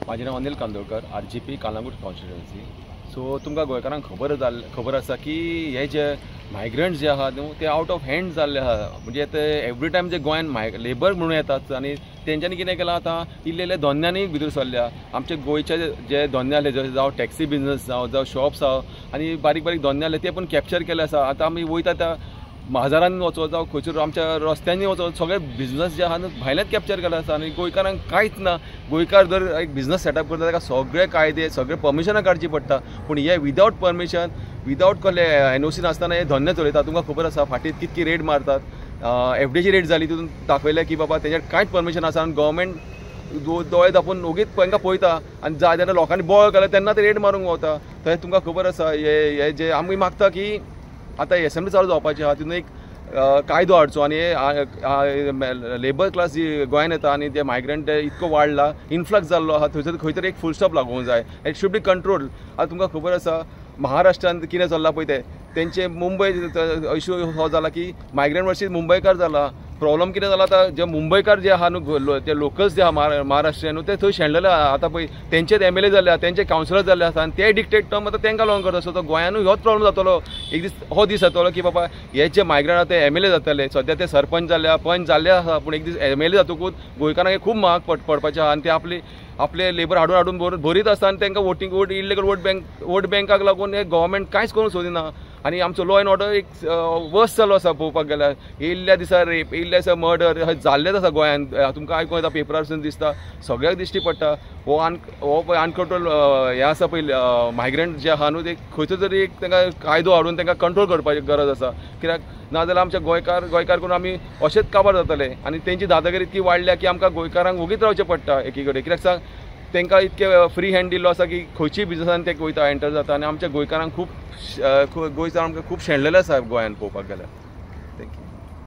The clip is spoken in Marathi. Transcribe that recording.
माझे नाव Anil Kandolkar, RGP Calangute constituency. So तुमकां गोंयकारांक खबर आसा की हे जे मायग्रंट्स जे आहात न्हू ते आउट ऑफ हँड जाल्ले आहा. म्हणजे ते एवरी टायम जे गोंयान लेबर म्हणून येतात आनी तेंच्यांनी कितें केलां आतां इल्ले दोन्यांनी भितर सरल्या. आमचे गोंयचे जे दोन्ने आसले जावं टॅक्सी बिजनस जावं शॉप्स आनी बारीक बारीक दोन्ने आसले ते पण कॅप्चर केले आसा. आतां आमी वयता त्या महाजारांनी वचो जावं खंयसर आमच्या रस्त्यांनी वचो सगळे बिजनस जे आहा न्हू भायल्याच कॅप्चर केला आसा आनी गोंयकारांक कांयच ना. गोंयकार जर एक बिजनस सेटअप करता ताका सगळे कायदे सगळे परमिशनां काडची पडटा. पूण हे विदावट परमिशन विदावट कसले NOC नासतना हे धंदे चलयता. तुमकां खबर आसा फाटीं कितकी रेट मारतात. FDAची रेट जाली तितून दाखयलें की बाबा तेजेर कांयच परमिशन आसा आनी गव्हर्मेंट दोळे धापून ओगीच तांकां पळयता आनी जाय तेन्ना लोकांनी बोळ केला तेन्ना ते रेट मारूंक वता. थंय तुमकां खबर आसा हे जे आमी मागता की आतां एसेंब्ली चालू जावपाची आहा तितून एक कायदो हाडचो आनी लेबर क्लास जी गोंयान येता आनी ते मायग्रंट इतको वाडला इन्फ्लक्स जाल्लो आहा थंयसर खंय तरी एक फूल स्टॉप लागूंक जाय. It should be control. आतां तुमकां खबर आसा महाराष्ट्रांत कितें चल्लां पळय तेंचे मुंबय इश्यू हो जाला की मायग्रंट वर्सीस मुंबयकार जाला. प्रॉब्लम कितें जाला आतां जे मुंबयकार जे आहा न्हू ते लोकल्स जे आहा महाराष्ट्रीयन ते थंय शेणलेले आहा. आतां पळय तेंचेच MLA जाल्ले आहा तेंचे कावन्सिलर जाल्ले आसा आनी ते डिक्टेट टर्म आतां तेंकां लॉंग करता. सो तो गोंयानूय होच प्रॉब्लम जातलो. एक दीस हो दीस येतलो की बाबा हे जे मायग्रंट आहा ते MLA जातले. सद्या ते सरपंच जाल्ले आहा पंच जाल्ले आहा पूण एक दीस MLA जातकूच गोंयकारांक खूब महाग पडपाचें आहा आनी ते आपले लेबर हाडून भरीत आसता आनी तांकां वोट इल्लीगल वोट बँकाक लागून हे गव्हर्मेंट कांयच करूंक सोदिना. आनी आमचो लॉ एंड ऑर्डर एक वर्स जाल्लो आसा पळोवपाक गेल्यार. येयल्ल्या दिसा रेप येयल्ल्या दिसा मर्डर जाल्लेच आसा गोंयान. तुमकां आयकूं येता पेपरारसून दिसता सगळ्याक दिश्टी पडटा. हो पळय अनकंट्रोल हे आसा पळय मायग्रंट जे आहा न्हू ते खंयचो तरी एक तांकां कायदो हाडून तांकां कंट्रोल करपाची गरज आसा. कित्याक नाजाल्यार आमचे गोंयकार करून आमी अशेंच काबार जातले आनी तेंची दादागिरी इतकी वाडल्या की आमकां गोंयकारांक वगीत रावचें पडटा एकी कडेन. कित्याक सांग तांकां इतके फ्री हँड दिल्लो आसा की खंयचीय बिजनसान ते वयता एंटर जाता आनी आमच्या गोंयकारांक खूब गोंयकार आमकां खूब शेणलेले आसा गोंयान पळोवपाक गेल्यार. थँक्यू.